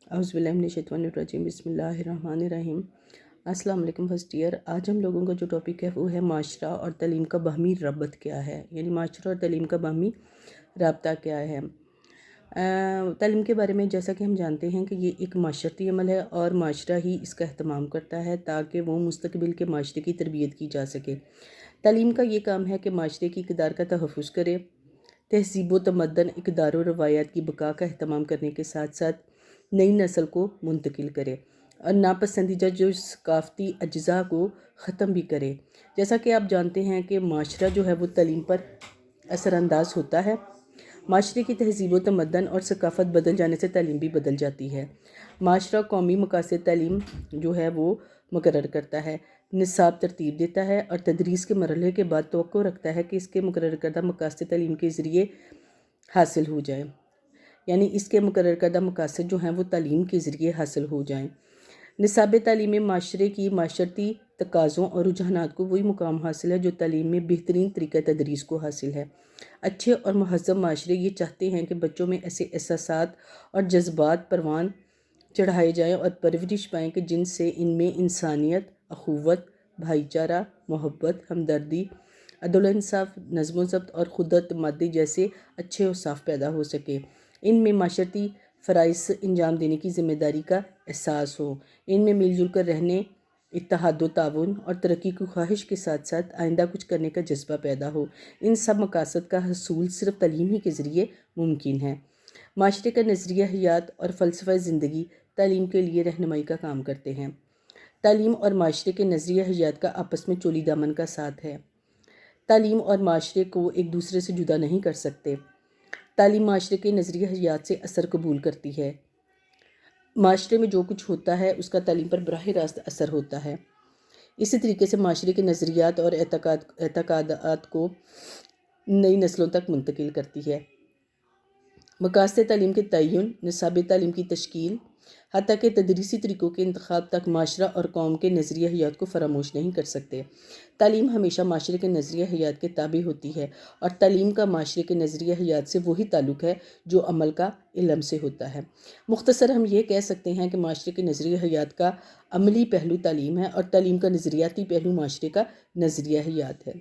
اعوذ باللہ من الشیطان الرجیم، بسم اللہ الرحمن الرحیم۔ السلام علیکم فرسٹ ایئر۔ آج ہم لوگوں کا جو ٹاپک ہے وہ ہے معاشرہ اور تعلیم کا باہمی ربط کیا ہے، یعنی معاشرہ اور تعلیم کا باہمی رابطہ کیا ہے۔ تعلیم کے بارے میں جیسا کہ ہم جانتے ہیں کہ یہ ایک معاشرتی عمل ہے اور معاشرہ ہی اس کا اہتمام کرتا ہے تاکہ وہ مستقبل کے معاشرے کی تربیت کی جا سکے۔ تعلیم کا یہ کام ہے کہ معاشرے کی اقدار کا تحفظ کرے، تہذیب و تمدن، اقدار و روایات کی بقا کا اہتمام کرنے کے ساتھ ساتھ نئی نسل کو منتقل کرے اور ناپسندیدہ جو ثقافتی اجزاء کو ختم بھی کرے۔ جیسا کہ آپ جانتے ہیں کہ معاشرہ جو ہے وہ تعلیم پر اثر انداز ہوتا ہے۔ معاشرے کی تہذیب و تمدن اور ثقافت بدل جانے سے تعلیم بھی بدل جاتی ہے۔ معاشرہ قومی مقاصد تعلیم جو ہے وہ مقرر کرتا ہے، نصاب ترتیب دیتا ہے اور تدریس کے مرحلے کے بعد توقع رکھتا ہے کہ اس کے مقرر کردہ مقاصد تعلیم کے ذریعے حاصل ہو جائیں، یعنی اس کے مقرر کردہ مقاصد جو ہیں وہ تعلیم کے ذریعے حاصل ہو جائیں۔ نصاب تعلیم میں معاشرے کی معاشرتی تقاضوں اور رجحانات کو وہی مقام حاصل ہے جو تعلیم میں بہترین طریقہ تدریس کو حاصل ہے۔ اچھے اور مہذب معاشرے یہ چاہتے ہیں کہ بچوں میں ایسے احساسات اور جذبات پروان چڑھائے جائیں اور پرورش پائیں کہ جن سے ان میں انسانیت، اخوت، بھائی چارہ، محبت، ہمدردی، عدل و انصاف، نظم و ضبط اور خود اعتمادی جیسے اچھے اوصاف پیدا ہو سکے۔ ان میں معاشرتی فرائض انجام دینے کی ذمہ داری کا احساس ہو، ان میں مل جل کر رہنے، اتحاد و تعاون اور ترقی کی خواہش کے ساتھ ساتھ آئندہ کچھ کرنے کا جذبہ پیدا ہو۔ ان سب مقاصد کا حصول صرف تعلیم ہی کے ذریعے ممکن ہے۔ معاشرے کا نظریہ حیات اور فلسفہ زندگی تعلیم کے لیے رہنمائی کا کام کرتے ہیں۔ تعلیم اور معاشرے کے نظریہ حیات کا آپس میں چولی دامن کا ساتھ ہے۔ تعلیم اور معاشرے کو ایک دوسرے سے جدا نہیں کر سکتے۔ تعلیم معاشرے کے نظریہ حیات سے اثر قبول کرتی ہے۔ معاشرے میں جو کچھ ہوتا ہے اس کا تعلیم پر براہ راست اثر ہوتا ہے۔ اسی طریقے سے معاشرے کے نظریات اور اعتقادات کو نئی نسلوں تک منتقل کرتی ہے۔ مقاصد تعلیم کے تعین، نصاب تعلیم کی تشکیل، حتیٰ کہ تدریسی طریقوں کے انتخاب تک معاشرہ اور قوم کے نظریہ حیات کو فراموش نہیں کر سکتے۔ تعلیم ہمیشہ معاشرے کے نظریہ حیات کے تابع ہوتی ہے اور تعلیم کا معاشرے کے نظریہ حیات سے وہی تعلق ہے جو عمل کا علم سے ہوتا ہے۔ مختصر ہم یہ کہہ سکتے ہیں کہ معاشرے کے نظریہ حیات کا عملی پہلو تعلیم ہے اور تعلیم کا نظریاتی پہلو معاشرے کا نظریہ حیات ہے۔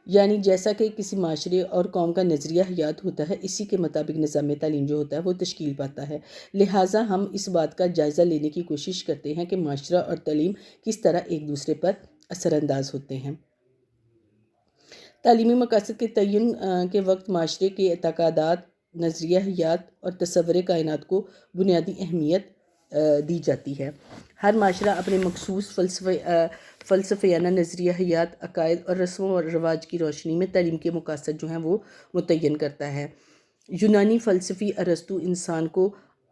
یعنی جیسا کہ کسی معاشرے اور قوم کا نظریہ حیات ہوتا ہے، اسی کے مطابق نظام تعلیم جو ہوتا ہے وہ تشکیل پاتا ہے۔ لہٰذا ہم اس بات کا جائزہ لینے کی کوشش کرتے ہیں کہ معاشرہ اور تعلیم کس طرح ایک دوسرے پر اثر انداز ہوتے ہیں۔ تعلیمی مقاصد کے تعین کے وقت معاشرے کے اعتقادات، نظریہ حیات اور تصور کائنات کو بنیادی اہمیت دی جاتی ہے۔ ہر معاشرہ اپنے مخصوص فلسفیانہ نظریہ حیات، عقائد اور رسم و رواج کی روشنی میں تعلیم کے مقاصد جو ہیں وہ متعین کرتا ہے۔ یونانی فلسفی ارسطو انسان کو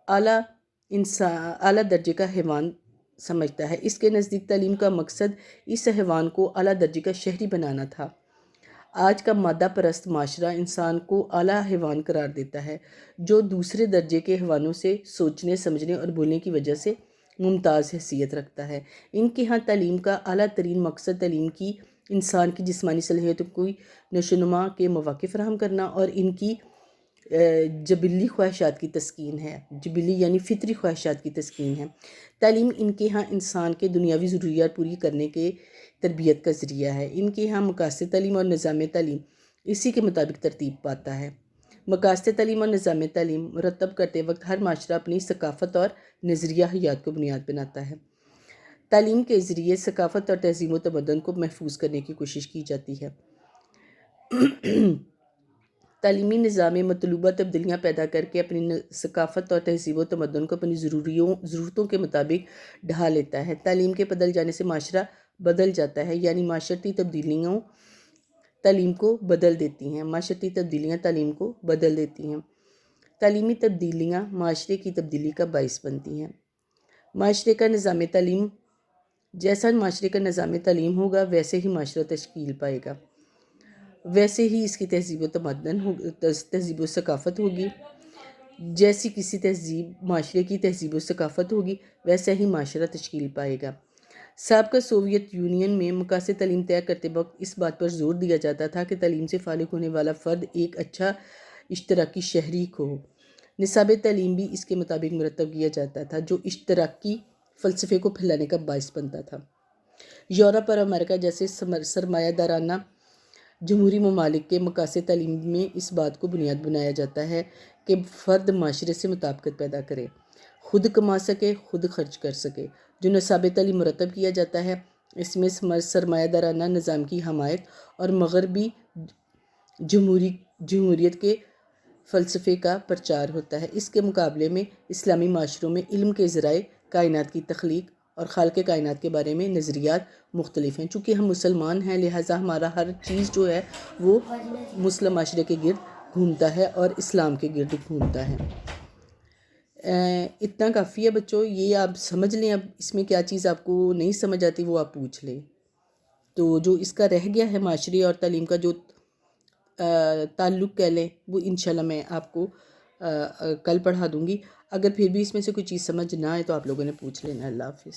اعلیٰ درجے کا حیوان سمجھتا ہے۔ اس کے نزدیک تعلیم کا مقصد اس حیوان کو اعلیٰ درجے کا شہری بنانا تھا۔ آج کا مادہ پرست معاشرہ انسان کو اعلیٰ حیوان قرار دیتا ہے، جو دوسرے درجے کے حیوانوں سے سوچنے، سمجھنے اور بولنے کی وجہ سے ممتاز حیثیت رکھتا ہے۔ ان کے ہاں تعلیم کا اعلیٰ ترین مقصد تعلیم کی انسان کی جسمانی صلاحیتوں کی نشوونما کے مواقع فراہم کرنا اور ان کی جبلی خواہشات کی تسکین ہے۔ جبلی یعنی فطری خواہشات کی تسکین ہے۔ تعلیم ان کے ہاں انسان کے دنیاوی ضروریات پوری کرنے کے تربیت کا ذریعہ ہے۔ ان کے ہاں مقاصد تعلیم اور نظام تعلیم اسی کے مطابق ترتیب پاتا ہے۔ مقاصد تعلیم اور نظام تعلیم مرتب کرتے وقت ہر معاشرہ اپنی ثقافت اور نظریہ حیات کو بنیاد بناتا ہے۔ تعلیم کے ذریعے ثقافت اور تہذیب و تمدن کو محفوظ کرنے کی کوشش کی جاتی ہے۔ تعلیمی نظام میں مطلوبہ تبدیلیاں پیدا کر کے اپنی ثقافت اور تہذیب و تمدن کو اپنی ضرورتوں کے مطابق ڈھال لیتا ہے۔ تعلیم کے بدل جانے سے معاشرہ بدل جاتا ہے، یعنی معاشرتی تبدیلیاں تعلیم کو بدل دیتی ہیں۔ معاشرتی تبدیلیاں تعلیم کو بدل دیتی ہیں۔ تعلیمی تبدیلیاں معاشرے کی تبدیلی کا باعث بنتی ہیں۔ معاشرے کا نظام تعلیم، جیسا معاشرے کا نظام تعلیم ہوگا ویسے ہی معاشرہ تشکیل پائے گا، ویسے ہی اس کی تہذیب و تمدن تہذیب و ثقافت ہوگی۔ جیسی کسی تہذیب معاشرے کی تہذیب و ثقافت ہوگی ویسا ہی معاشرہ تشکیل پائے گا۔ سابقہ سوویت یونین میں مقاصد تعلیم طے کرتے وقت اس بات پر زور دیا جاتا تھا کہ تعلیم سے فارغ ہونے والا فرد ایک اچھا اشتراکی شہری ہو، نصاب تعلیم بھی اس کے مطابق مرتب کیا جاتا تھا جو اشتراکی فلسفے کو پھیلانے کا باعث بنتا تھا۔ یورپ اور امریکہ جیسے سرمایہ دارانہ جمہوری ممالک کے مقاصد تعلیم میں اس بات کو بنیاد بنایا جاتا ہے کہ فرد معاشرے سے مطابقت پیدا کرے، خود کما سکے، خود خرچ کر سکے۔ جو نصاب تعلیم مرتب کیا جاتا ہے اس میں سرمایہ دارانہ نظام کی حمایت اور مغربی جمہوریت کے فلسفے کا پرچار ہوتا ہے۔ اس کے مقابلے میں اسلامی معاشروں میں علم کے ذرائع کائنات کی تخلیق اور خالق کائنات کے بارے میں نظریات مختلف ہیں۔ چونکہ ہم مسلمان ہیں لہٰذا ہمارا ہر چیز جو ہے وہ مسلم معاشرے کے گرد گھومتا ہے اور اسلام کے گرد گھومتا ہے۔ اتنا کافی ہے بچوں، یہ آپ سمجھ لیں۔ اب اس میں کیا چیز آپ کو نہیں سمجھ آتی وہ آپ پوچھ لیں۔ تو جو اس کا رہ گیا ہے معاشرے اور تعلیم کا جو تعلق کہہ لیں وہ انشاءاللہ میں آپ کو کل پڑھا دوں گی۔ اگر پھر بھی اس میں سے کوئی چیز سمجھ نہ آئے تو آپ لوگوں نے پوچھ لینا۔ اللہ حافظ۔